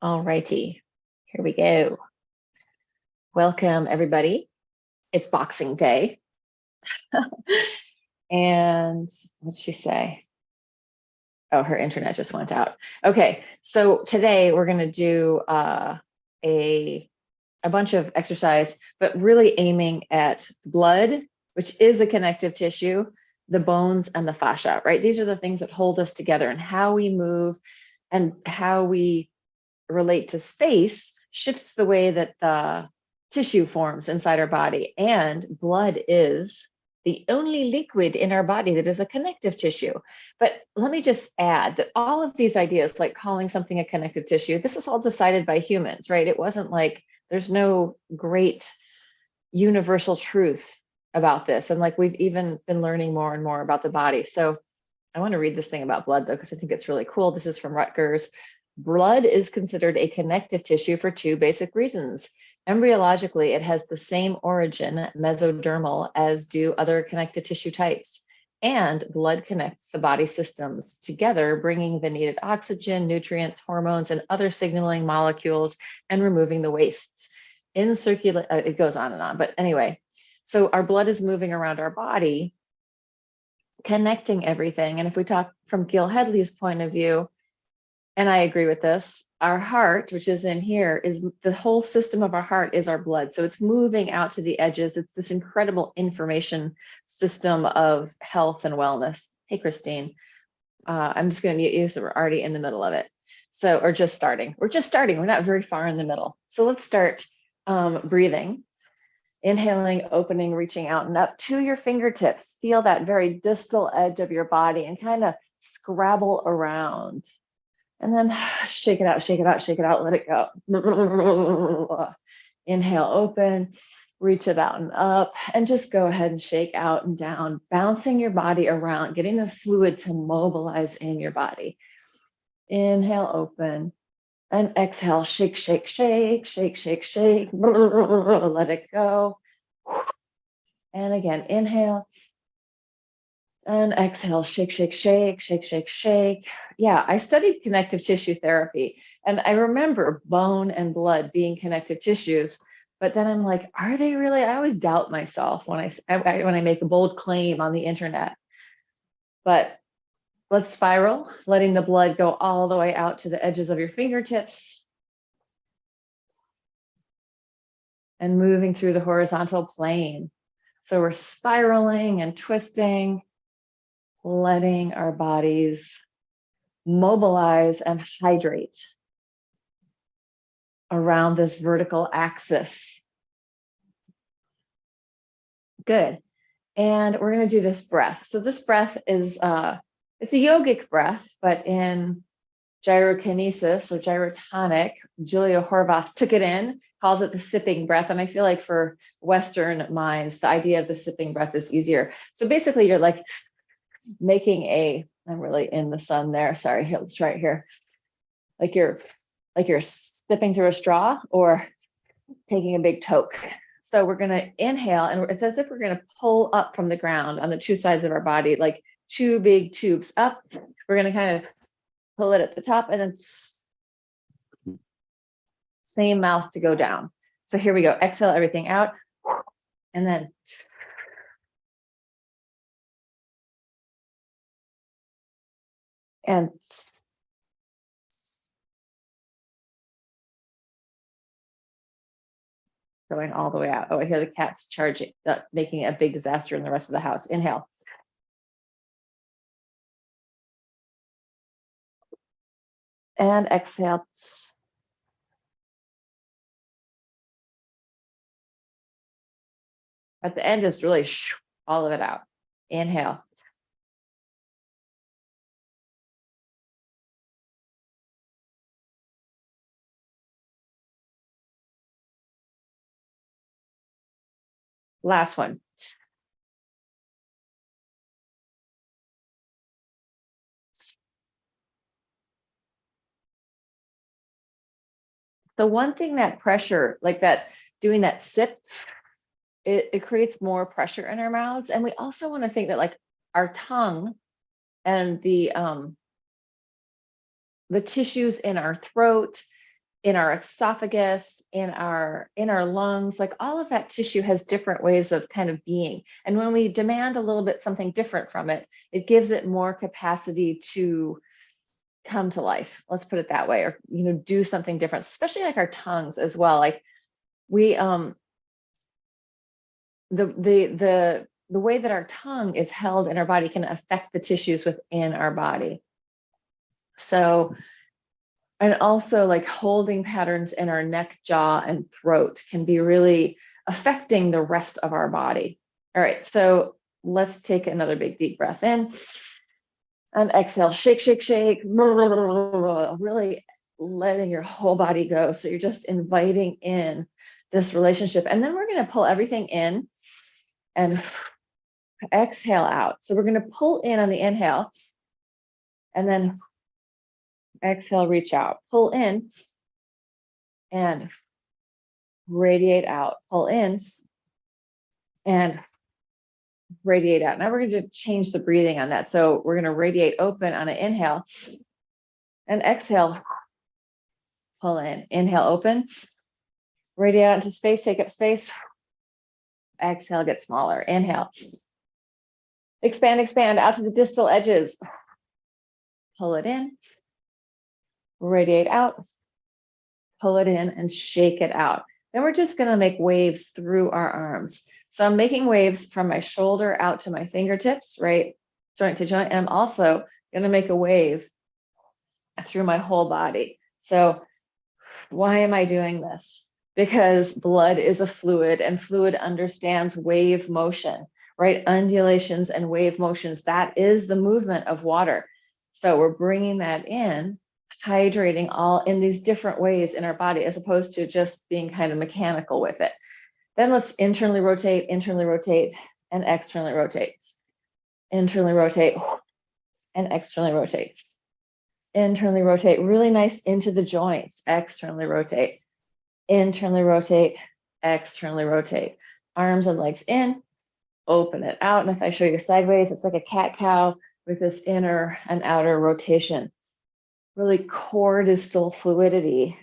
All righty, here we go. Welcome, everybody. It's Boxing Day. And what'd she say? Oh, her internet just went out. Okay, so today we're going to do a bunch of exercise, but really aiming at blood, which is a connective tissue, the bones and the fascia, right? These are the things that hold us together, and how we move and how we relate to space shifts the way that the tissue forms inside our body. And blood is the only liquid in our body that is a connective tissue. But let me just add that all of these ideas, like calling something a connective tissue, this was all decided by humans, right? It wasn't like there's no great universal truth about this. And like we've even been learning more and more about the body. So I want to read this thing about blood though, because I think it's really cool. This is from Rutgers. Blood is considered a connective tissue for two basic reasons. Embryologically, it has the same origin, mesodermal, as do other connective tissue types. And blood connects the body systems together, bringing the needed oxygen, nutrients, hormones, and other signaling molecules, and removing the wastes. It goes on and on. But anyway, so our blood is moving around our body, connecting everything. And if we talk from Gil Hedley's point of view, and I agree with this, our heart, which is in here, is the whole system of our heart is our blood. So it's moving out to the edges. It's this incredible information system of health and wellness. Hey, Christine, I'm just going to mute you, so we're already in the middle of it. So, or just starting. We're just starting. We're not very far in the middle. So let's start breathing. Inhaling, opening, reaching out and up to your fingertips. Feel that very distal edge of your body and kind of scrabble around. And then shake it out, shake it out, shake it out, let it go. Inhale, open, reach it out and up, and just go ahead and shake out and down, bouncing your body around, getting the fluid to mobilize in your body. Inhale, open, and exhale, shake, shake, shake, shake, shake, shake, let it go. And again, inhale. And exhale, shake, shake, shake, shake, shake, shake. Yeah, I studied connective tissue therapy, and I remember bone and blood being connective tissues. But then I'm like, are they really? I always doubt myself when I make a bold claim on the internet. But let's spiral, letting the blood go all the way out to the edges of your fingertips, and moving through the horizontal plane. So we're spiraling and twisting, letting our bodies mobilize and hydrate around this vertical axis. Good. And we're going to do this breath. So this breath is, it's a yogic breath, but in gyrokinesis or gyrotonic, Julia Horvath took it in, calls it the sipping breath. And I feel like for Western minds, the idea of the sipping breath is easier. So basically you're like making I'm really in the sun there. Sorry, here, let's try it here. Like you're sipping through a straw or taking a big toke. So we're going to inhale, and it's as if we're going to pull up from the ground on the two sides of our body, like two big tubes up. We're going to kind of pull it at the top and then same mouth to go down. So here we go. Exhale everything out. And then and going all the way out. Oh, I hear the cats charging, making a big disaster in the rest of the house. Inhale. And exhale. At the end, just really all of it out. Inhale. Last one. The one thing that pressure, like that, doing that sip, it creates more pressure in our mouths. And we also want to think that like our tongue and the tissues in our throat, in our esophagus, in our lungs, like all of that tissue has different ways of kind of being. And when we demand a little bit something different from it, it gives it more capacity to come to life. Let's put it that way, or do something different, especially like our tongues as well. Like we the way that our tongue is held in our body can affect the tissues within our body. So, and also like holding patterns in our neck, jaw, and throat can be really affecting the rest of our body. All right, so let's take another big deep breath in and exhale, shake, shake, shake, really letting your whole body go. So you're just inviting in this relationship. And then we're going to pull everything in and exhale out. So we're going to pull in on the inhale and then exhale, reach out, pull in and radiate out, pull in and radiate out. Now we're going to change the breathing on that. So we're going to radiate open on an inhale and exhale, pull in, inhale, open, radiate out into space, take up space, exhale, get smaller, inhale, expand, expand out to the distal edges, pull it in, radiate out, pull it in and shake it out. Then we're just going to make waves through our arms. So I'm making waves from my shoulder out to my fingertips, right? Joint to joint. And I'm also going to make a wave through my whole body. So why am I doing this? Because blood is a fluid and fluid understands wave motion, right? Undulations and wave motions. That is the movement of water. So we're bringing that in, hydrating all in these different ways in our body, as opposed to just being kind of mechanical with it. Then let's internally rotate, and externally rotate. Internally rotate and externally rotate. Internally rotate, really nice into the joints. Externally rotate. Internally rotate, externally rotate. Arms and legs in, open it out. And if I show you sideways, it's like a cat-cow with this inner and outer rotation. Really core distal fluidity.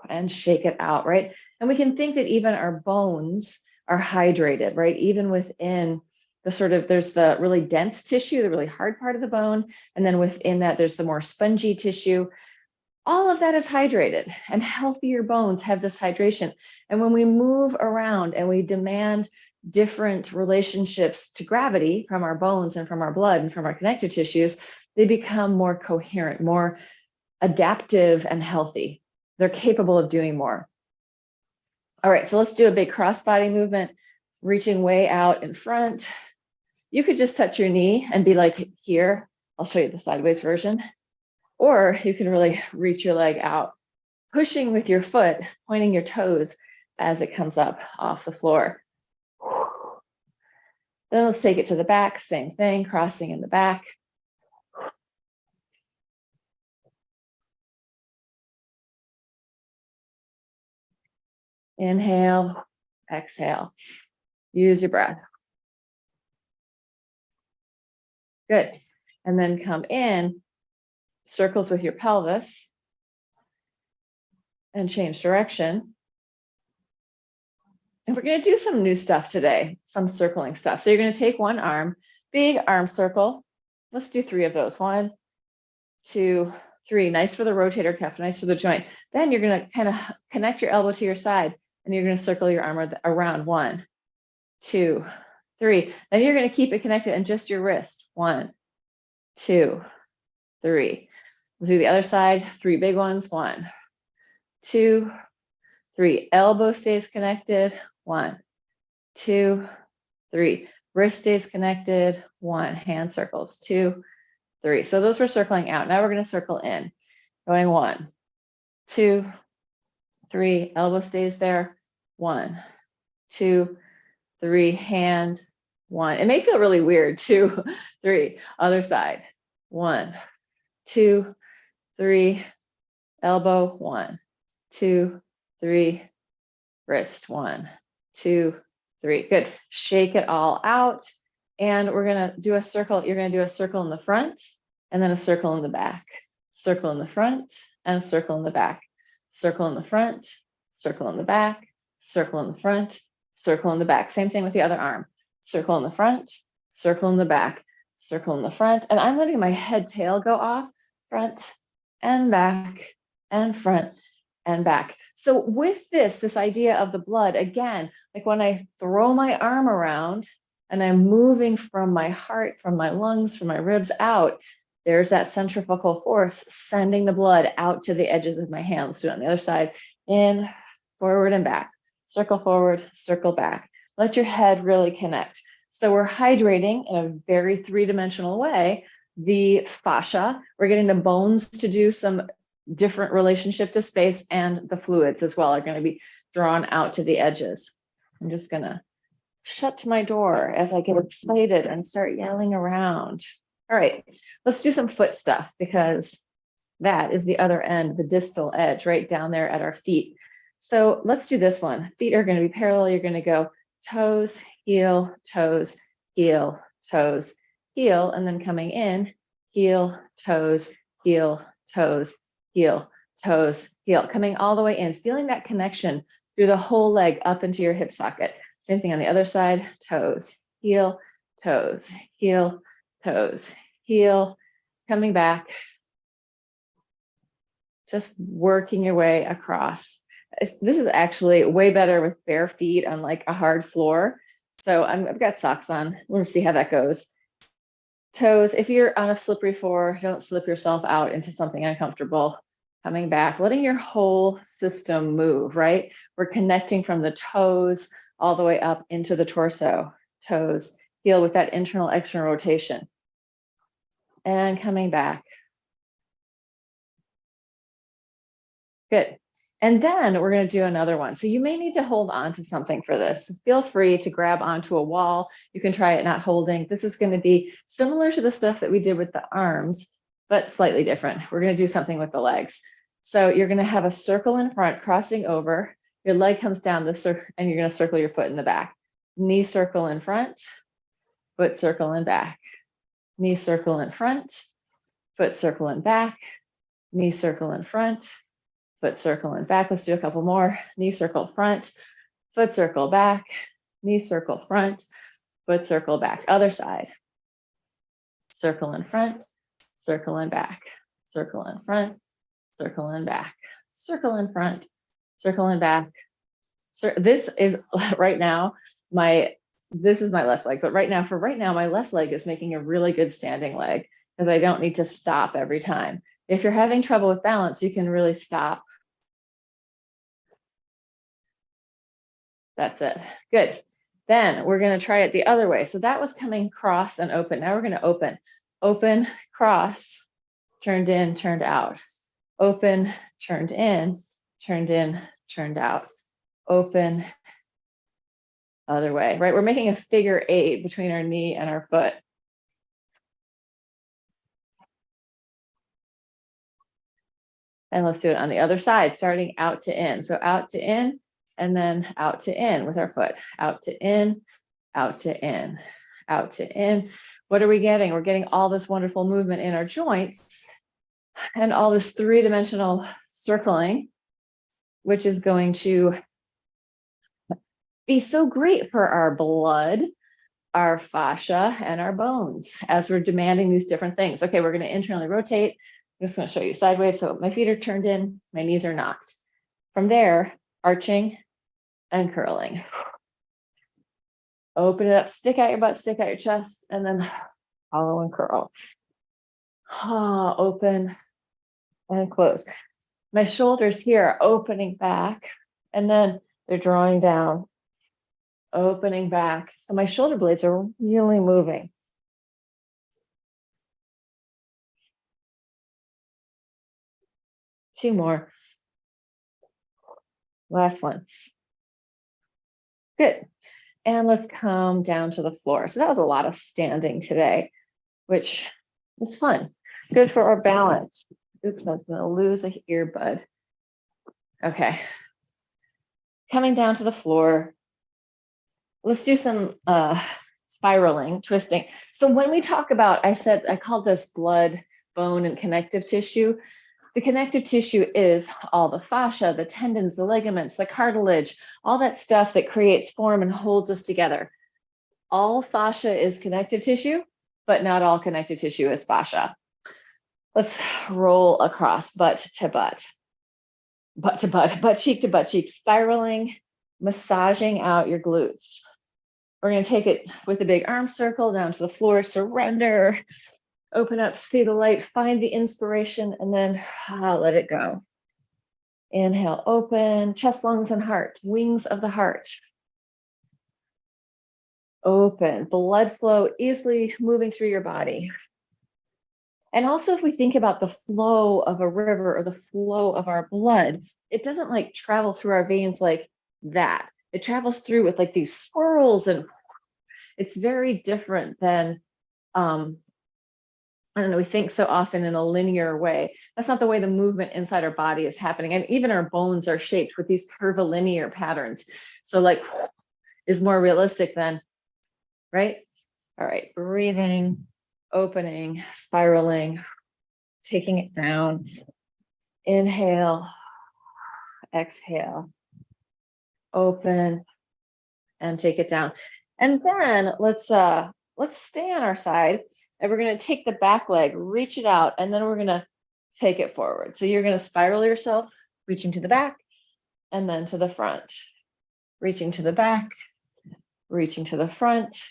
And shake it out, right? And we can think that even our bones are hydrated, right? Even within the sort of, there's the really dense tissue, the really hard part of the bone. And then within that, there's the more spongy tissue. All of that is hydrated, and healthier bones have this hydration. And when we move around and we demand different relationships to gravity from our bones and from our blood and from our connective tissues, they become more coherent, more adaptive and healthy. They're capable of doing more. All right, so let's do a big cross-body movement, reaching way out in front. You could just touch your knee and be like here. I'll show you the sideways version. Or you can really reach your leg out, pushing with your foot, pointing your toes as it comes up off the floor. Then let's take it to the back, same thing, crossing in the back. Inhale, exhale. Use your breath. Good. And then come in, circles with your pelvis, and change direction. And we're going to do some new stuff today, some circling stuff. So you're going to take one arm, big arm circle. Let's do 3 of those. 1, 2, 3. Nice for the rotator cuff, nice for the joint. Then you're going to kind of connect your elbow to your side, and you're going to circle your arm around. 1, 2, 3. Then you're going to keep it connected and just your wrist. 1, 2, 3. We'll do the other side. 3 big ones. 1, 2, 3. Elbow stays connected. 1, 2, 3. Wrist stays connected. 1. Hand circles. 2, 3. So those were circling out. Now we're going to circle in. Going 1, 2, 3. Elbow stays there. 1, 2, 3. Hand. 1. It may feel really weird. 2, 3. Other side. 1, 2, 3. Elbow. 1, 2, 3. Wrist. 1, 2, 3. Good. Shake it all out. And we're going to do a circle. You're going to do a circle in the front and then a circle in the back. Circle in the front, and circle in the back. Circle in the front, circle in the back, circle in the front, circle in the back. Same thing with the other arm. Circle in the front, circle in the back, circle in the front. And I'm letting my head tail go off, front and back and front and back. So with this idea of the blood, again, like when I throw my arm around and I'm moving from my heart, from my lungs, from my ribs out, there's that centrifugal force sending the blood out to the edges of my hand. Let's do it on the other side. In, forward and back. Circle forward, circle back. Let your head really connect. So we're hydrating in a very three-dimensional way the fascia. We're getting the bones to do some different relationship to space, and the fluids as well are going to be drawn out to the edges. I'm just going to shut my door as I get excited and start yelling around. All right, let's do some foot stuff, because that is the other end, the distal edge, right down there at our feet. So let's do this one. Feet are going to be parallel. You're going to go toes, heel, toes, heel, toes, heel, and then coming in, heel, toes, heel, toes, heel, toes, heel, coming all the way in, feeling that connection through the whole leg up into your hip socket. Same thing on the other side, toes, heel, toes, heel, toes, heel, coming back, just working your way across. This is actually way better with bare feet on like a hard floor. So I've got socks on. We'll see how that goes. Toes, if you're on a slippery floor, don't slip yourself out into something uncomfortable. Coming back, letting your whole system move, right? We're connecting from the toes all the way up into the torso. Toes, heel with that internal external rotation. And coming back. Good. And then we're going to do another one. So you may need to hold on to something for this. Feel free to grab onto a wall. You can try it not holding. This is going to be similar to the stuff that we did with the arms, but slightly different. We're going to do something with the legs. So you're going to have a circle in front crossing over. Your leg comes down this circle, and you're going to circle your foot in the back. Knee circle in front, foot circle in back. Knee circle in front, foot circle in back. Knee circle in front, foot circle and back. Let's do a couple more. Knee circle front, foot circle back, knee circle front, foot circle back. Other side. Circle in front, circle in back, circle in front, circle in back, circle in front, circle in back. This is right now, this is my left leg, but right now, my left leg is making a really good standing leg because I don't need to stop every time. If you're having trouble with balance, you can really stop. That's it. Good. Then we're going to try it the other way. So that was coming cross and open. Now we're going to open. Open, cross, turned in, turned out. Open, turned in, turned out. Open, other way, right? We're making a figure 8 between our knee and our foot. And let's do it on the other side, starting out to in. So out to in, and then out to in with our foot. Out to in, out to in, out to in. What are we getting? We're getting all this wonderful movement in our joints and all this three-dimensional circling, which is going to be so great for our blood, our fascia, and our bones as we're demanding these different things. Okay, we're going to internally rotate. I'm just going to show you sideways. So my feet are turned in, my knees are knocked. From there, arching and curling. Open it up, stick out your butt, stick out your chest, and then hollow and curl. Open and close. My shoulders here are opening back, and then they're drawing down, opening back. So my shoulder blades are really moving. Two more. Last one. Good. And let's come down to the floor. So that was a lot of standing today, which is fun. Good for our balance. Oops, I'm going to lose an earbud. Okay. Coming down to the floor. Let's do some spiraling, twisting. So when we talk about, I called this blood, bone, and connective tissue. The connective tissue is all the fascia, the tendons, the ligaments, the cartilage, all that stuff that creates form and holds us together. All fascia is connective tissue, but not all connective tissue is fascia. Let's roll across butt to butt, butt to butt, butt cheek to butt cheek, spiraling, massaging out your glutes. We're going to take it with a big arm circle down to the floor, surrender, open up, see the light, find the inspiration, and then let it go. Inhale, open, chest, lungs, and heart, wings of the heart. Open, blood flow easily moving through your body. And also, if we think about the flow of a river or the flow of our blood, it doesn't like travel through our veins like that. It travels through with like these swirls, and it's very different than, I don't know, we think so often in a linear way. That's not the way the movement inside our body is happening. And even our bones are shaped with these curvilinear patterns. So like is more realistic than, right? All right, breathing, opening, spiraling, taking it down. Inhale, exhale, open, and take it down. And then let's stay on our side, and we're going to take the back leg, reach it out, and then we're going to take it forward. So you're going to spiral yourself, reaching to the back, and then to the front, reaching to the back, reaching to the front,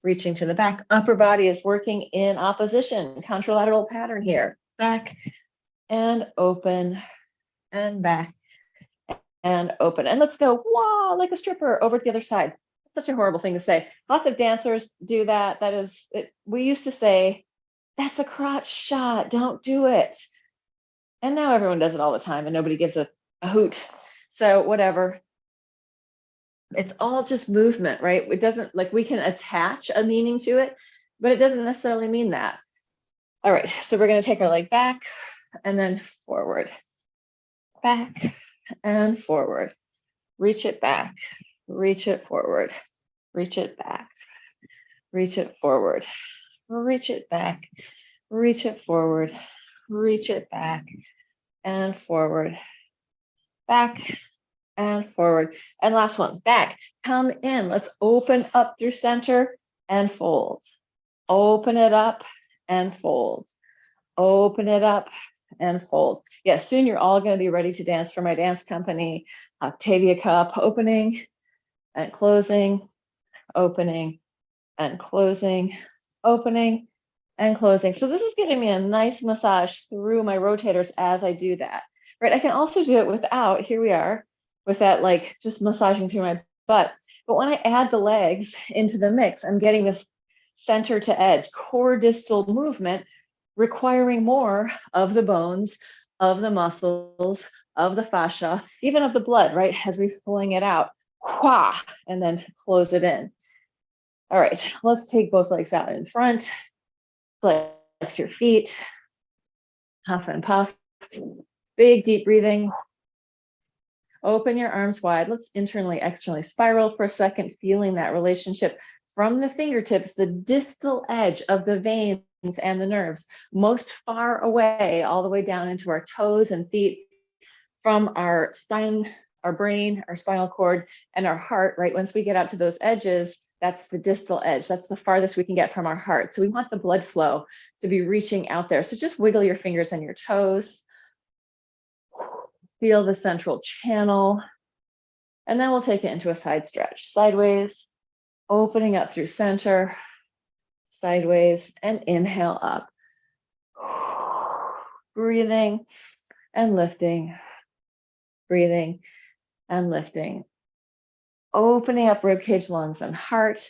reaching to the back. Upper body is working in opposition, contralateral pattern here. Back and open and back and open. And let's go, wow, like a stripper over to the other side. Such a horrible thing to say. Lots of dancers do that. That is, we used to say, that's a crotch shot, don't do it. And now everyone does it all the time and nobody gives a hoot. So whatever. It's all just movement, right? It doesn't, like, we can attach a meaning to it, but it doesn't necessarily mean that. All right, so we're going to take our leg back and then forward, back and forward. Reach it back, reach it forward, reach it back, reach it forward, reach it back, reach it forward, reach it back and forward, back and forward. And last one, back, come in. Let's open up through center and fold. Open it up and fold. Open it up and fold. Yeah, soon you're all going to be ready to dance for my dance company. Octavia Cup, opening and closing, opening and closing, opening and closing. So this is giving me a nice massage through my rotators as I do that, right? I can also do it without, here we are, with that, like just massaging through my butt. But when I add the legs into the mix, I'm getting this center to edge, core distal movement, requiring more of the bones, of the muscles, of the fascia, even of the blood, right? As we're pulling it out, and then close it in. All right, let's take both legs out in front, flex your feet, huff and puff, big deep breathing. Open your arms wide. Let's internally, externally spiral for a second, feeling that relationship from the fingertips, the distal edge of the veins and the nerves, most far away, all the way down into our toes and feet, from our spine, our brain, our spinal cord, and our heart, right? Once we get out to those edges, that's the distal edge. That's the farthest we can get from our heart. So we want the blood flow to be reaching out there. So just wiggle your fingers and your toes. Feel the central channel, and then we'll take it into a side stretch, sideways, opening up through center, sideways, and inhale up. Breathing and lifting, breathing and lifting, opening up ribcage, lungs, and heart.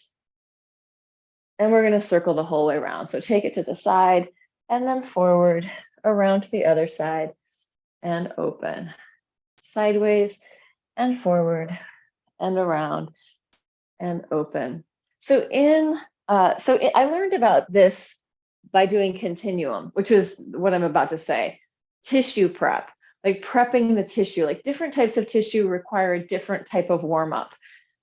And we're going to circle the whole way around. So take it to the side and then forward, around to the other side, and open, sideways and forward and around and open. So I learned about this by doing continuum, which is what I'm about to say. Tissue prep, like prepping the tissue, like different types of tissue require a different type of warm up.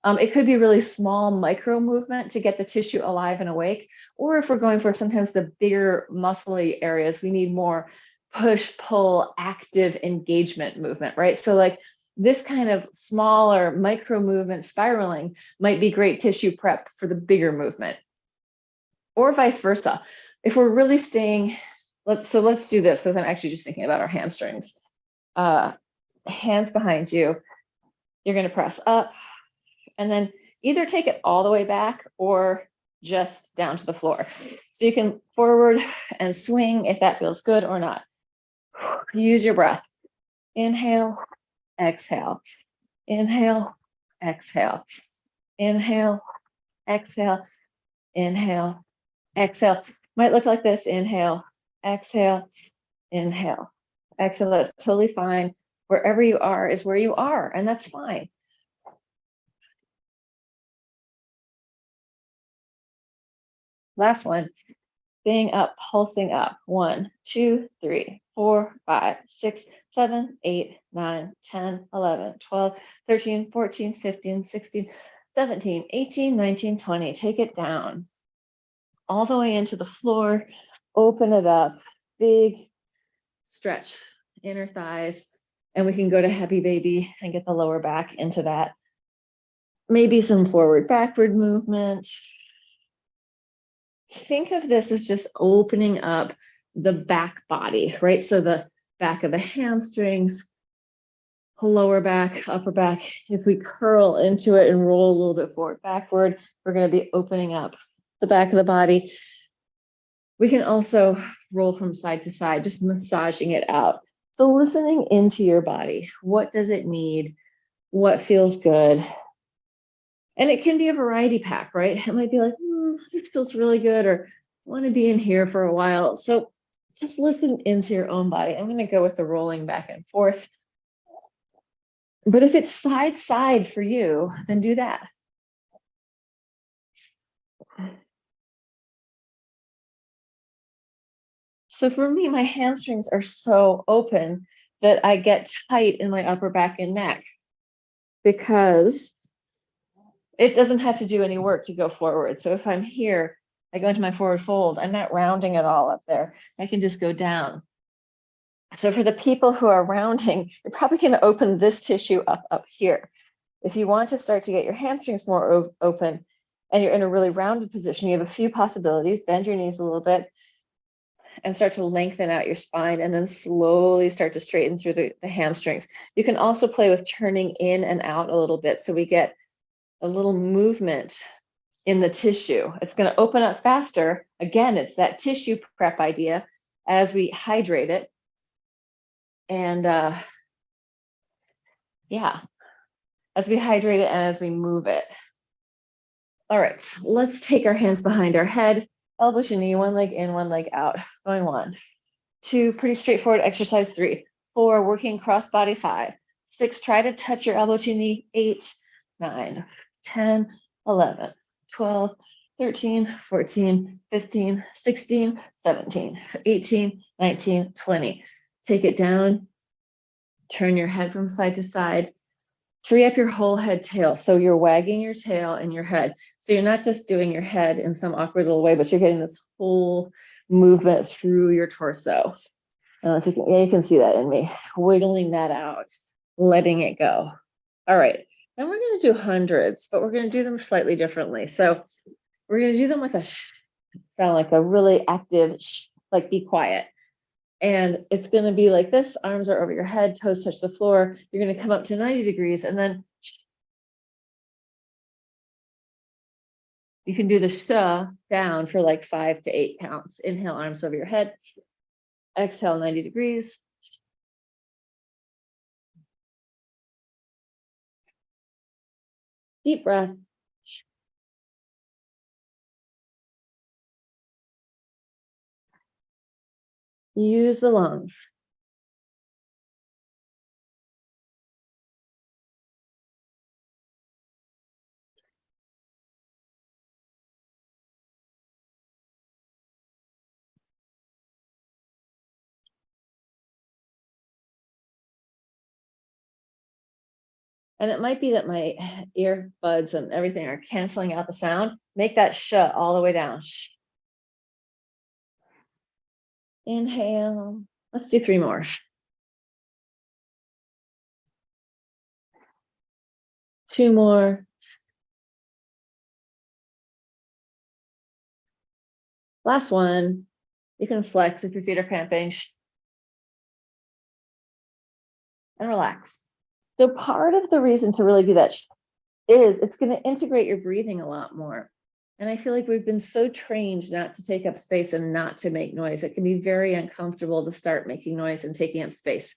It could be really small micro movement to get the tissue alive and awake, or if we're going for sometimes the bigger muscly areas, we need more push, pull, active engagement movement, right? So like this kind of smaller micro movement spiraling might be great tissue prep for the bigger movement, or vice versa. If we're really staying, let's do this, because I'm actually just thinking about our hamstrings. Hands behind you. You're going to press up and then either take it all the way back or just down to the floor. So you can forward and swing if that feels good or not. Use your breath. Inhale, exhale. Inhale, exhale. Inhale, exhale. Inhale, exhale. Might look like this. Inhale, exhale, inhale, exhale. That's totally fine. Wherever you are is where you are, and that's fine. Last one. Staying up, pulsing up. 1, 2, 3, 4, 5, 6, 7, 8, 9, 10, 11, 12, 13, 14, 15, 16, 17, 18, 19, 20. Take it down. All the way into the floor. Open it up. Big stretch, inner thighs. And we can go to happy baby and get the lower back into that. Maybe some forward, backward movement. Think of this as just opening up the back body, right? So the back of the hamstrings, lower back, upper back. If we curl into it and roll a little bit forward, backward, we're going to be opening up the back of the body. We can also roll from side to side, just massaging it out. So listening into your body. What does it need? What feels good? And it can be a variety pack, right? It might be like, this feels really good, or I want to be in here for a while. So just listen into your own body. I'm going to go with the rolling back and forth. But if it's side for you, then do that. So for me, my hamstrings are so open that I get tight in my upper back and neck because it doesn't have to do any work to go forward. So if I'm here, I go into my forward fold, I'm not rounding at all up there. I can just go down. So for the people who are rounding, you're probably going to open this tissue up here. If you want to start to get your hamstrings more open and you're in a really rounded position, you have a few possibilities. Bend your knees a little bit and start to lengthen out your spine, and then slowly start to straighten through the hamstrings. You can also play with turning in and out a little bit so we get a little movement in the tissue. It's going to open up faster. Again, it's that tissue prep idea as we hydrate it. And yeah, as we hydrate it and as we move it. All right, let's take our hands behind our head, elbow to knee, one leg in, one leg out. Going 1, 2, pretty straightforward exercise. 3, 4, working cross body. 5, 6, try to touch your elbow to knee. 8, 9, 10, 11, 12, 13, 14, 15, 16, 17, 18, 19, 20. Take it down. Turn your head from side to side. Free up your whole head tail. So you're wagging your tail and your head. So you're not just doing your head in some awkward little way, but you're getting this whole movement through your torso. If you can, yeah, you can see that in me. Wiggling that out, letting it go. All right. Then we're going to do hundreds, but we're going to do them slightly differently. So we're going to do them with a sound like a really active, like be quiet. And it's going to be like this. Arms are over your head, toes touch the floor. You're going to come up to 90 degrees, and then you can do the sh down for like 5 to 8 counts. Inhale, arms over your head. Exhale, 90 degrees. Deep breath. Use the lungs. And it might be that my earbuds and everything are canceling out the sound. Make that sh all the way down. Inhale. Let's do 3 more. 2 more. Last one. You can flex if your feet are cramping. And relax. So part of the reason to really do that is it's going to integrate your breathing a lot more. And I feel like we've been so trained not to take up space and not to make noise. It can be very uncomfortable to start making noise and taking up space.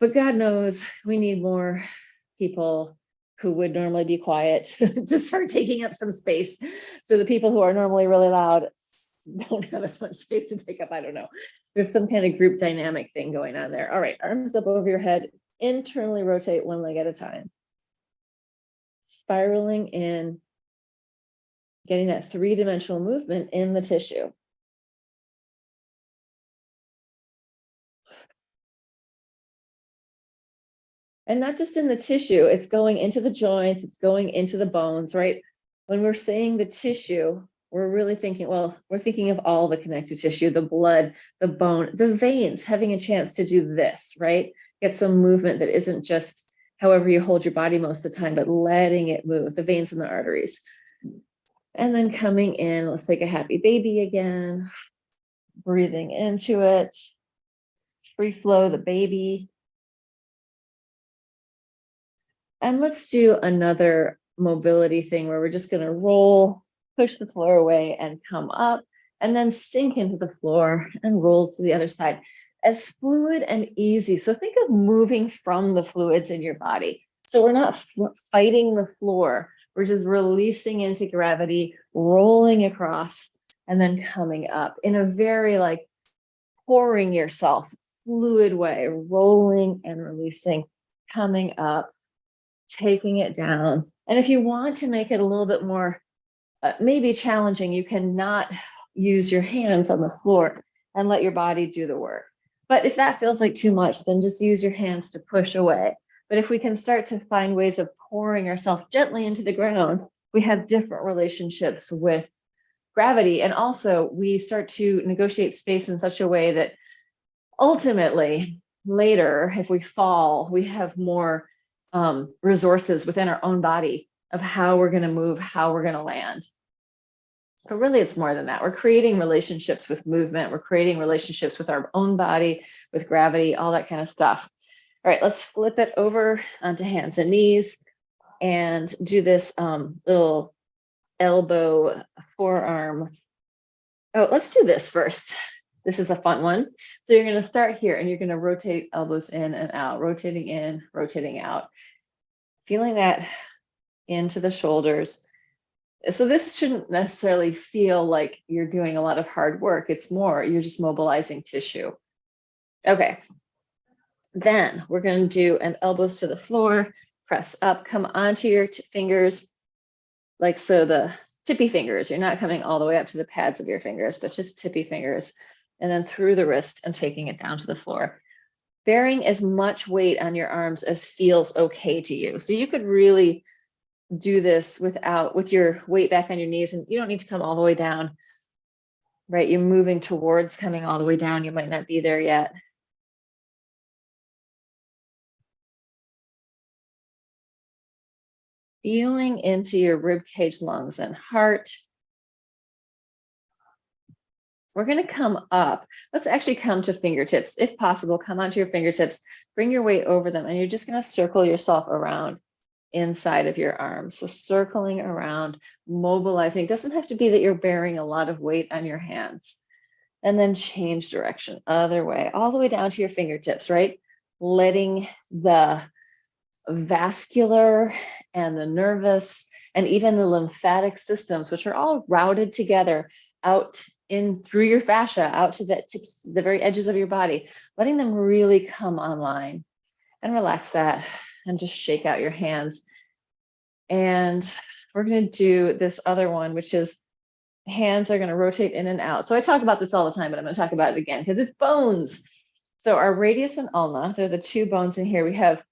But God knows we need more people who would normally be quiet to start taking up some space. So the people who are normally really loud don't have as much space to take up. I don't know. There's some kind of group dynamic thing going on there. All right, arms up over your head, internally rotate one leg at a time. Spiraling in, getting that 3-dimensional movement in the tissue. And not just in the tissue, it's going into the joints, it's going into the bones, right? When we're saying the tissue, we're really thinking, well, we're thinking of all the connective tissue, the blood, the bone, the veins, having a chance to do this, right? Get some movement that isn't just however you hold your body most of the time, but letting it move, the veins and the arteries. And then coming in, let's take a happy baby again, breathing into it, free flow the baby. And let's do another mobility thing where we're just going to roll, push the floor away and come up, and then sink into the floor and roll to the other side as fluid and easy. So think of moving from the fluids in your body. So we're not fighting the floor. We're just releasing into gravity, rolling across, and then coming up in a very like pouring yourself fluid way, rolling and releasing, coming up, taking it down. And if you want to make it a little bit more maybe challenging, you cannot use your hands on the floor and let your body do the work. But if that feels like too much, then just use your hands to push away. But if we can start to find ways of pouring ourselves gently into the ground, we have different relationships with gravity. And also we start to negotiate space in such a way that ultimately later, if we fall, we have more resources within our own body of how we're going to move, how we're going to land. But really, it's more than that. We're creating relationships with movement. We're creating relationships with our own body, with gravity, all that kind of stuff. All right, let's flip it over onto hands and knees and do this little elbow, forearm. Oh, let's do this first. This is a fun one. So you're going to start here and you're going to rotate elbows in and out, rotating in, rotating out, feeling that into the shoulders. So this shouldn't necessarily feel like you're doing a lot of hard work. It's more, you're just mobilizing tissue. Okay. Then we're going to do an elbows to the floor, press up, come onto your fingers, like so, the tippy fingers. You're not coming all the way up to the pads of your fingers, but just tippy fingers. And then through the wrist and taking it down to the floor. Bearing as much weight on your arms as feels okay to you. So you could really do this with your weight back on your knees, and you don't need to come all the way down, right? You're moving towards coming all the way down. You might not be there yet. Feeling into your rib cage, lungs, and heart. We're going to come up. Let's actually come to fingertips. If possible, come onto your fingertips, bring your weight over them, and you're just going to circle yourself around inside of your arms. So circling around, mobilizing. It doesn't have to be that you're bearing a lot of weight on your hands. And then change direction, other way, all the way down to your fingertips, right? Letting the vascular and the nervous and even the lymphatic systems, which are all routed together out in through your fascia, out to the tips, the very edges of your body, letting them really come online. And relax that and just shake out your hands. And we're going to do this other one, which is hands are going to rotate in and out. So I talk about this all the time, but I'm going to talk about it again because it's bones. So our radius and ulna, they're the two bones in here. We have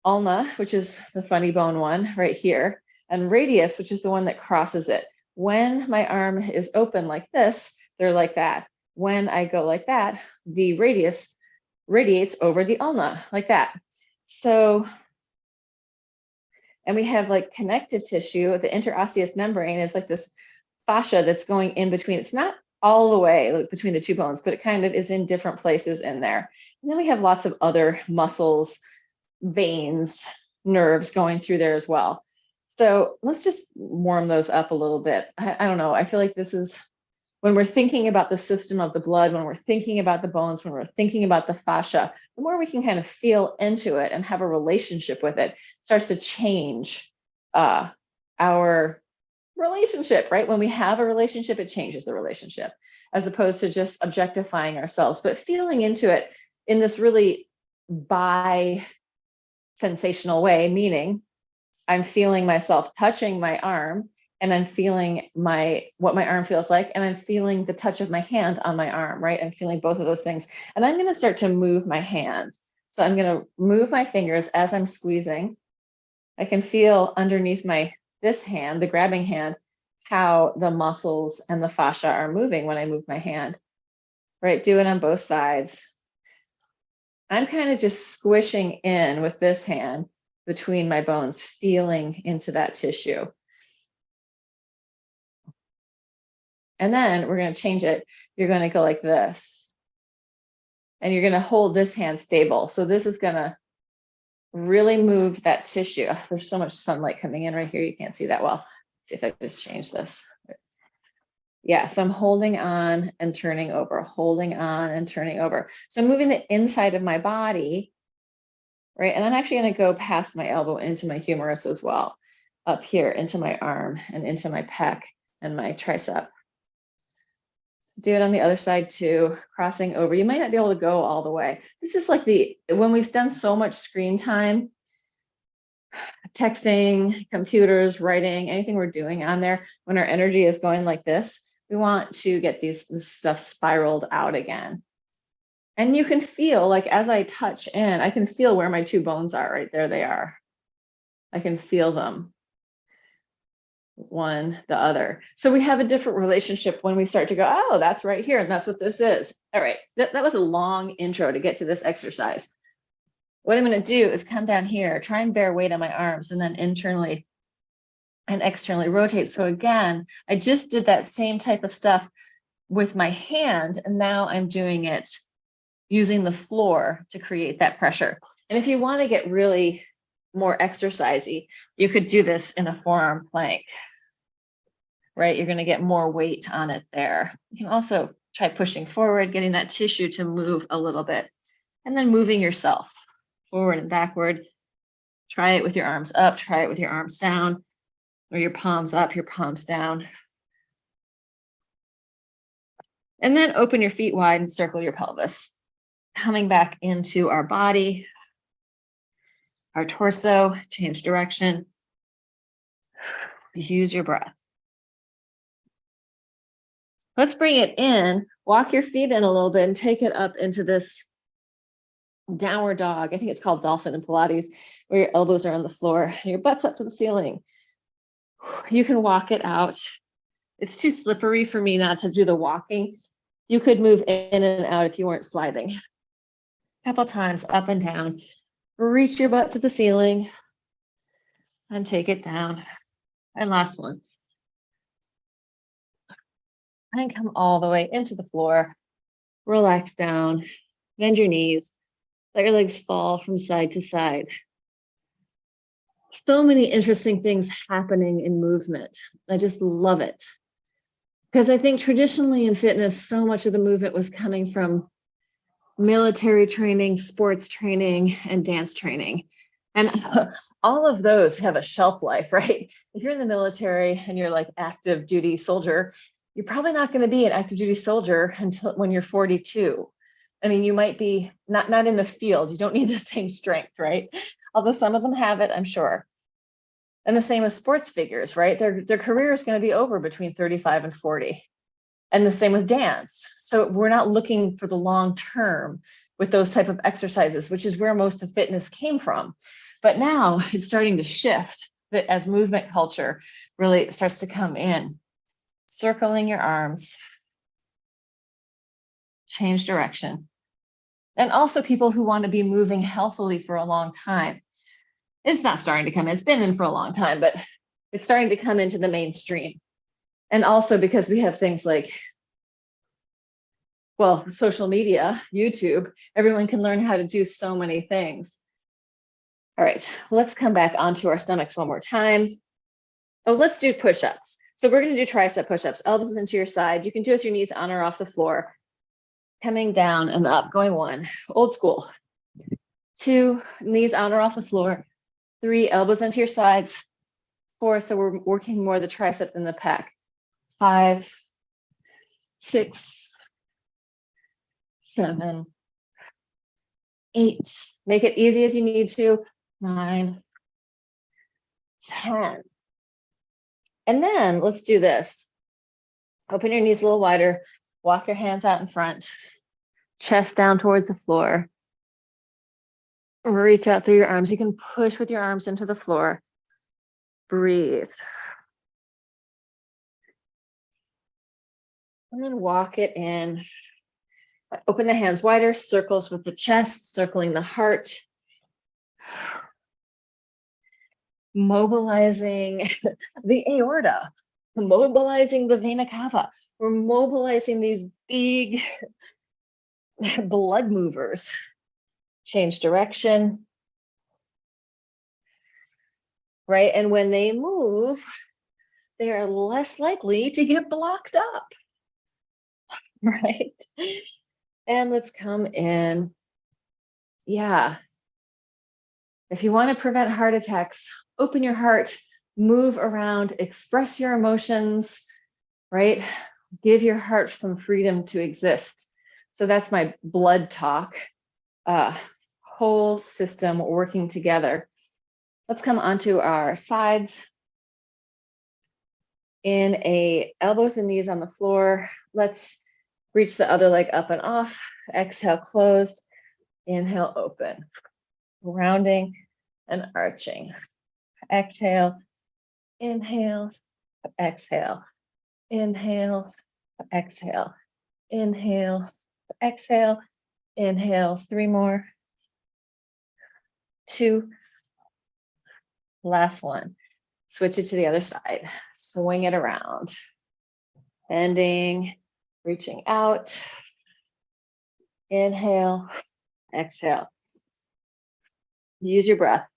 ulna, which is the funny bone one right here, and radius, which is the one that crosses it. When my arm is open like this, they're like that. when I go like that, the radius radiates over the ulna like that. So, and we have like connective tissue, the interosseous membrane is like this fascia that's going in between. It's not all the way like between the two bones, but it kind of is in different places in there. And then we have lots of other muscles, veins, nerves going through there as well. So let's just warm those up a little bit. I don't know. I feel like this is when we're thinking about the system of the blood, when we're thinking about the bones, when we're thinking about the fascia, the more we can kind of feel into it and have a relationship with it, starts to change our relationship, right? When we have a relationship, it changes the relationship, as opposed to just objectifying ourselves, but feeling into it in this really sensational way, meaning I'm feeling myself touching my arm, and I'm feeling what my arm feels like, and I'm feeling the touch of my hand on my arm, right? I'm feeling both of those things. And I'm going to start to move my hand. So I'm going to move my fingers as I'm squeezing. I can feel underneath this hand, the grabbing hand, how the muscles and the fascia are moving when I move my hand, right? Do it on both sides. I'm kind of just squishing in with this hand between my bones, feeling into that tissue. And then we're going to change it. You're going to go like this. And you're going to hold this hand stable. So this is going to really move that tissue. Oh, there's so much sunlight coming in right here. You can't see that well. Let's see if I just change this. Yeah, so I'm holding on and turning over, holding on and turning over. So I'm moving the inside of my body, right? And I'm actually going to go past my elbow into my humerus as well, up here into my arm and into my pec and my tricep. Do it on the other side too, crossing over. You might not be able to go all the way. This is like when we've done so much screen time, texting, computers, writing, anything we're doing on there, when our energy is going like this, we want to get this stuff spiraled out again. And you can feel, like as I touch in, I can feel where my two bones are, right there they are. I can feel them, one, the other. So we have a different relationship when we start to go, oh, that's right here, and that's what this is. All right, that was a long intro to get to this exercise. What I'm going to do is come down here, try and bear weight on my arms, and then internally and externally rotate. So again, I just did that same type of stuff with my hand, and now I'm doing it using the floor to create that pressure. And if you want to get really more exercisey, you could do this in a forearm plank, right? You're going to get more weight on it there. You can also try pushing forward, getting that tissue to move a little bit, and then moving yourself forward and backward. Try it with your arms up, try it with your arms down, or your palms up, your palms down. And then open your feet wide and circle your pelvis. Coming back into our body, our torso, change direction. Use your breath. Let's bring it in, walk your feet in a little bit and take it up into this downward dog. I think it's called dolphin in Pilates, where your elbows are on the floor and your butt's up to the ceiling. You can walk it out. It's too slippery for me not to do the walking. You could move in and out if you weren't sliding. A couple times up and down. Reach your butt to the ceiling and take it down. And last one. And come all the way into the floor. Relax down. Bend your knees. Let your legs fall from side to side. So many interesting things happening in movement. I just love it. Because I think traditionally in fitness, so much of the movement was coming from military training, sports training, and dance training. And all of those have a shelf life, right? If you're in the military and you're like active duty soldier, you're probably not going to be an active duty soldier until when you're 42. I mean, you might be not in the field. You don't need the same strength, right? Although some of them have it, I'm sure. And the same with sports figures, right? Their career is going to be over between 35 and 40. And the same with dance. So we're not looking for the long term with those type of exercises, which is where most of fitness came from. But now it's starting to shift as movement culture really starts to come in. Circling your arms. change direction. And also people who want to be moving healthily for a long time. It's not starting to come in, it's been in for a long time, but it's starting to come into the mainstream. And also because we have things like, well, social media, YouTube, everyone can learn how to do so many things. All right, let's come back onto our stomachs one more time. Oh, let's do push-ups. So we're going to do tricep push-ups, elbows into your side. You can do it with your knees on or off the floor. Coming down and up, going 1, old school. 2, knees on or off the floor. 3, elbows into your sides. 4, so we're working more the tricep than the pec. 5, 6, 7, 8. Make it easy as you need to. 9, 10. And then let's do this. Open your knees a little wider. Walk your hands out in front. Chest down towards the floor. Reach out through your arms. You can push with your arms into the floor. Breathe. And then walk it in. Open the hands wider, circles with the chest, circling the heart. Mobilizing the aorta, mobilizing the vena cava. We're mobilizing these big blood movers. Change direction. Right? And when they move, they are less likely to get blocked up. Right? And let's come in. Yeah. If you want to prevent heart attacks, open your heart, move around, express your emotions, right? Give your heart some freedom to exist. So that's my blood talk. Whole system working together. Let's come onto our sides. In a elbows and knees on the floor. Let's reach the other leg up and off. Exhale, closed. Inhale, open. Rounding and arching. Exhale, inhale, exhale, inhale, exhale, inhale, exhale, inhale. 3 more. 2. Last one. Switch it to the other side. Swing it around. Bending, reaching out. Inhale, exhale. Use your breath.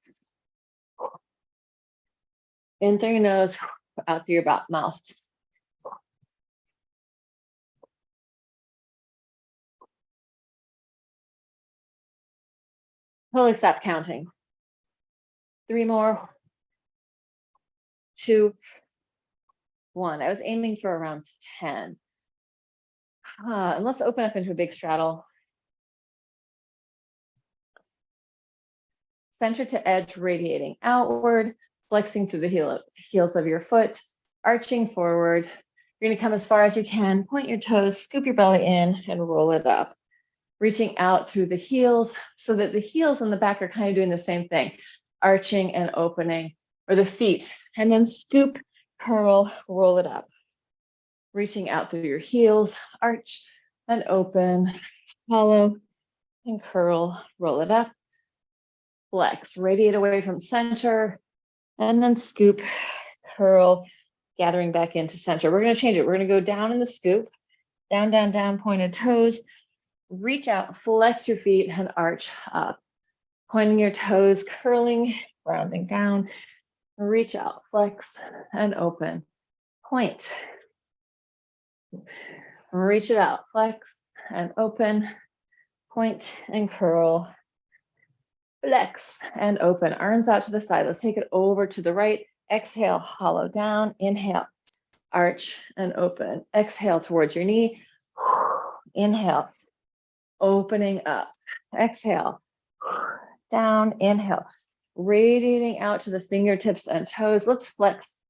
In through your nose, out through your mouth. Totally stop counting. 3 more. 2, 1. I was aiming for around 10. And let's open up into a big straddle. Center to edge radiating outward, flexing through the heels of your foot, arching forward. You're going to come as far as you can, point your toes, scoop your belly in, and roll it up. Reaching out through the heels so that the heels and the back are kind of doing the same thing, arching and opening, or the feet, and then scoop, curl, roll it up. Reaching out through your heels, arch and open, hollow and curl, roll it up. Flex, radiate away from center, and then scoop, curl, gathering back into center. We're going to change it. We're going to go down in the scoop, down, down, down, pointed toes. Reach out, flex your feet, and arch up. Pointing your toes, curling, rounding down. Reach out, flex, and open. Point. Reach it out, flex, and open. Point and curl. Flex and open. Arms out to the side. Let's take it over to the right. Exhale, hollow down. Inhale, arch and open. Exhale towards your knee. Inhale, opening up. Exhale, down. Inhale, radiating out to the fingertips and toes. Let's flex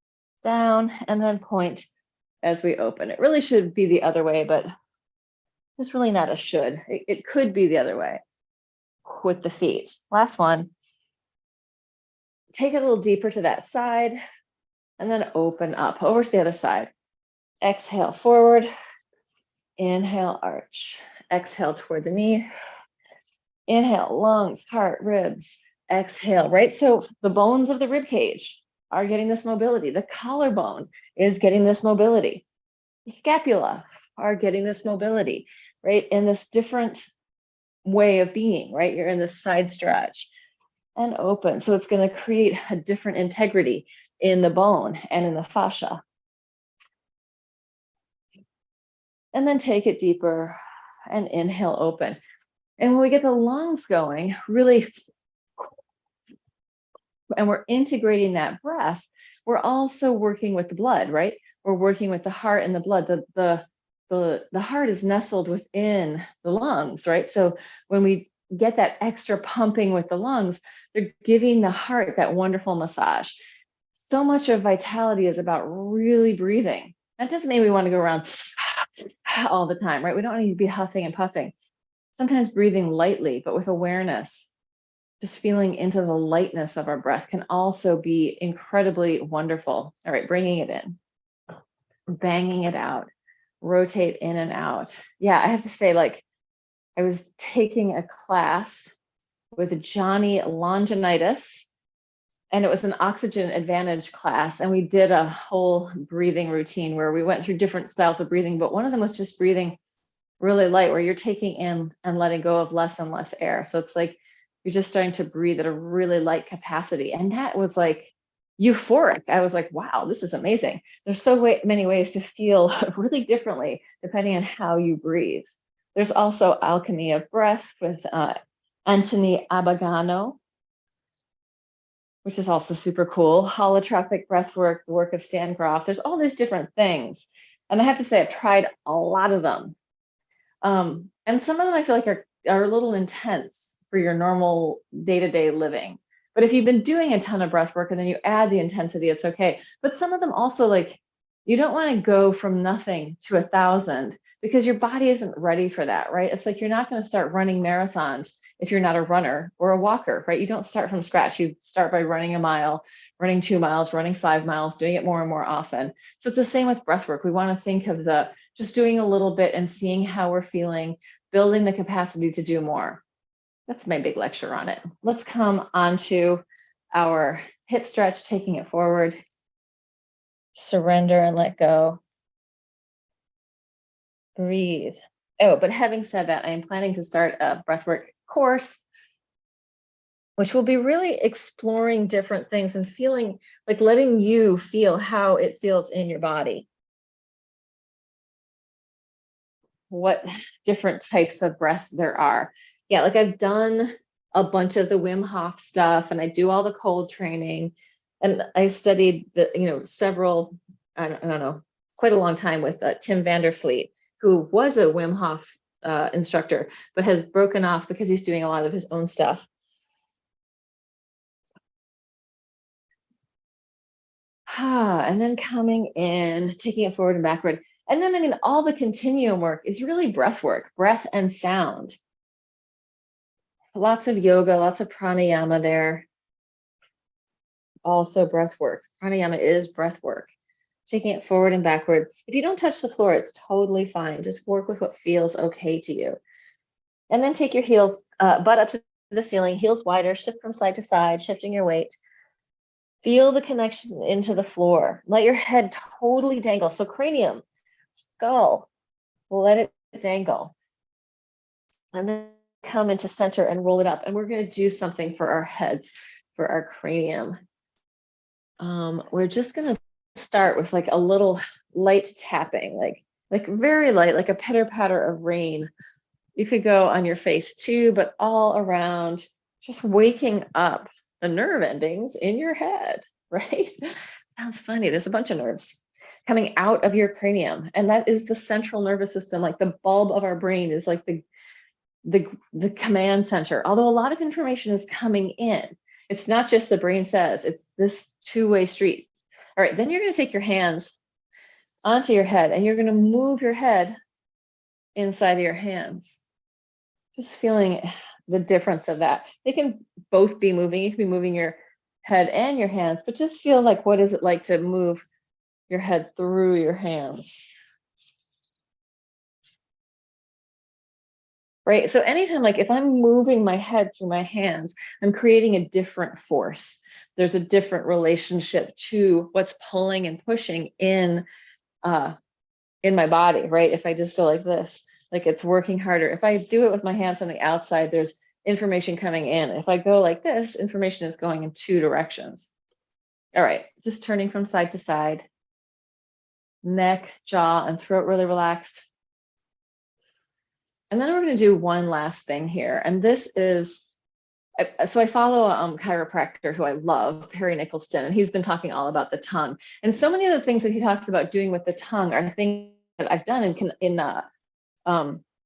down and then point as we open. It really should be the other way, but it's really not a should. It could be the other way with the feet. Last one. Take it a little deeper to that side and then open up over to the other side. Exhale forward. Inhale, arch. Exhale toward the knee. Inhale, lungs, heart, ribs. Exhale, right? So the bones of the rib cage are getting this mobility. The collarbone is getting this mobility. The scapula are getting this mobility, right? In this different way of being, right? You're in this side stretch and open. So it's going to create a different integrity in the bone and in the fascia. And then take it deeper and inhale, open. And when we get the lungs going, really, and we're integrating that breath, we're also working with the blood, right? We're working with the heart and the blood. The heart is nestled within the lungs, right? So when we get that extra pumping with the lungs, they're giving the heart that wonderful massage. So much of vitality is about really breathing. That doesn't mean we want to go around all the time, right? We don't need to be huffing and puffing. Sometimes breathing lightly, but with awareness, just feeling into the lightness of our breath can also be incredibly wonderful. All right, bringing it in, banging it out, rotate in and out. Yeah, I have to say, like, I was taking a class with Johnny Longinidis, and it was an oxygen advantage class. And we did a whole breathing routine where we went through different styles of breathing, but one of them was just breathing really light, where you're taking in and letting go of less and less air. So it's like you're just starting to breathe at a really light capacity. And that was like euphoric. I was like, wow, this is amazing. There's so many ways to feel really differently depending on how you breathe. There's also Alchemy of Breath with Anthony Abagano, which is also super cool. Holotropic breathwork, the work of Stan Groff. There's all these different things. And I have to say, I've tried a lot of them. And some of them I feel like are a little intense for your normal day-to-day living. But if you've been doing a ton of breath work and then you add the intensity, it's okay. But some of them also, like, you don't want to go from nothing to 1,000 because your body isn't ready for that, right? It's like you're not going to start running marathons if you're not a runner or a walker, right? You don't start from scratch. You start by running a mile, running 2 miles, running 5 miles, doing it more and more often. So it's the same with breath work. We want to think of just doing a little bit and seeing how we're feeling, building the capacity to do more. That's my big lecture on it. Let's come onto our hip stretch, taking it forward. Surrender and let go. Breathe. Oh, but having said that, I am planning to start a breathwork course, which will be really exploring different things and feeling, like, letting you feel how it feels in your body. What different types of breath there are. Yeah, like, I've done a bunch of the Wim Hof stuff, and I do all the cold training, and I studied several, I don't know, quite a long time with Tim Vanderfleet, who was a Wim Hof instructor, but has broken off because he's doing a lot of his own stuff. And then coming in, taking it forward and backward. And then, I mean, all the continuum work is really breath work, breath and sound. Lots of yoga, lots of pranayama there. Also breath work. Pranayama is breath work. Taking it forward and backward. If you don't touch the floor, it's totally fine. Just work with what feels okay to you. And then take your heels, butt up to the ceiling, heels wider, shift from side to side, shifting your weight. Feel the connection into the floor. Let your head totally dangle. So cranium, skull, let it dangle. And then come into center and roll it up. And we're going to do something for our heads, for our cranium. We're just going to start with like a little light tapping, like very light, like a pitter patter of rain. You could go on your face too, but all around, just waking up the nerve endings in your head, right? Sounds funny. There's a bunch of nerves coming out of your cranium, and that is the central nervous system. Like, the bulb of our brain is like the command center. Although a lot of information is coming in, it's not just the brain says, it's this two-way street. All right, then you're going to take your hands onto your head, and you're going to move your head inside of your hands. Just feeling the difference of that. They can both be moving. You can be moving your head and your hands, but just feel like, what is it like to move your head through your hands? right? So anytime, like if I'm moving my head through my hands, I'm creating a different force. There's a different relationship to what's pulling and pushing in my body, right? If I just go like this, like it's working harder. If I do it with my hands on the outside, there's information coming in. If I go like this, information is going in two directions. All right, just turning from side to side. Neck, jaw, and throat really relaxed. And then we're going to do one last thing here. And this is, so I follow a chiropractor who I love, Perry Nicholson, and he's been talking all about the tongue. And so many of the things that he talks about doing with the tongue are things that I've done in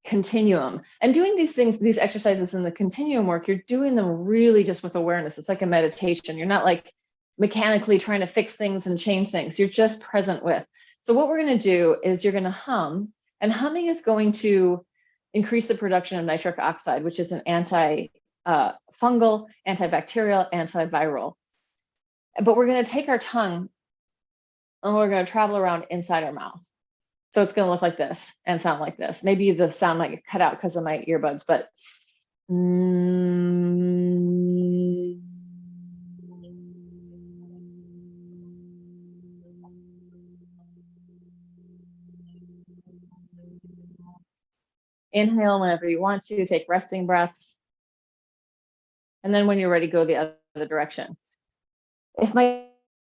continuum. And doing these things, these exercises in the continuum work, you're doing them really just with awareness. It's like a meditation. You're not like mechanically trying to fix things and change things. You're just present with. So what we're going to do is you're going to hum, and humming is going to increase the production of nitric oxide, which is an anti-fungal, antibacterial, antiviral. But we're going to take our tongue and we're going to travel around inside our mouth. So it's going to look like this and sound like this. Maybe the sound might get cut out because of my earbuds, but inhale whenever you want to, take resting breaths. And then when you're ready, go the other direction. If my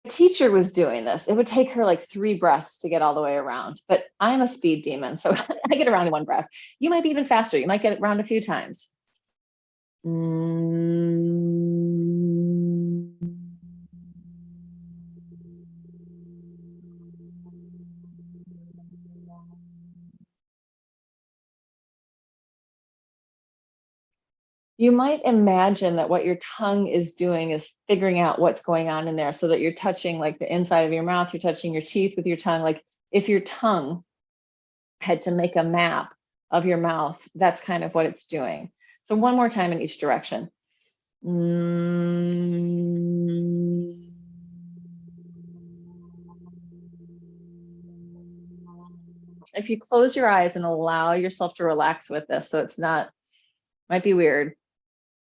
teacher was doing this, it would take her like 3 breaths to get all the way around, but I'm a speed demon, so I get around in 1 breath. You might be even faster. You might get around a few times. You might imagine that what your tongue is doing is figuring out what's going on in there, so that you're touching like the inside of your mouth, you're touching your teeth with your tongue. Like if your tongue had to make a map of your mouth, that's kind of what it's doing. So one more time in each direction. If you close your eyes and allow yourself to relax with this, so it's not, might be weird,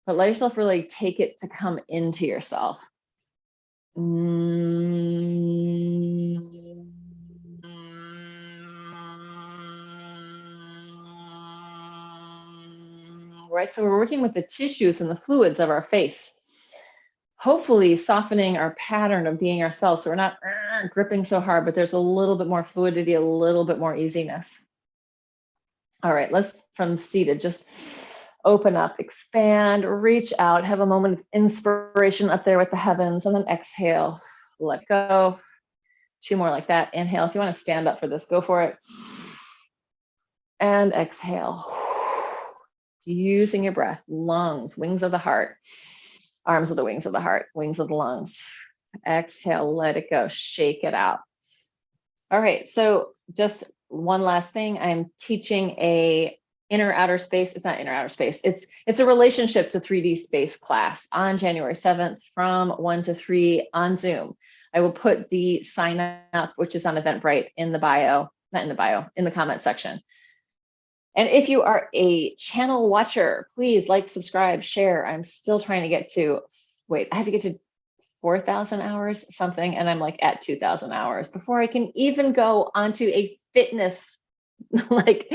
but let yourself really take it to come into yourself. Right, so we're working with the tissues and the fluids of our face, hopefully softening our pattern of being ourselves, so we're not gripping so hard, but there's a little bit more fluidity, a little bit more easiness. All right, let's, from seated, just open up, expand, reach out, have a moment of inspiration up there with the heavens, and then exhale, let go. 2 more like that. Inhale. If you want to stand up for this, go for it. And exhale. Using your breath, lungs, wings of the heart, arms are the wings of the heart, wings of the lungs. Exhale, let it go, shake it out. All right, so just one last thing. I'm teaching a inner outer space. It's not inner outer space. It's a relationship to 3D space class on January 7th from 1 to 3 on Zoom. I will put the sign up, which is on Eventbrite, in the bio, not in the bio, in the comment section. And if you are a channel watcher, please like, subscribe, share. I'm still trying to get to, wait, I have to get to 4,000 hours something, and I'm like at 2,000 hours before I can even go onto a fitness like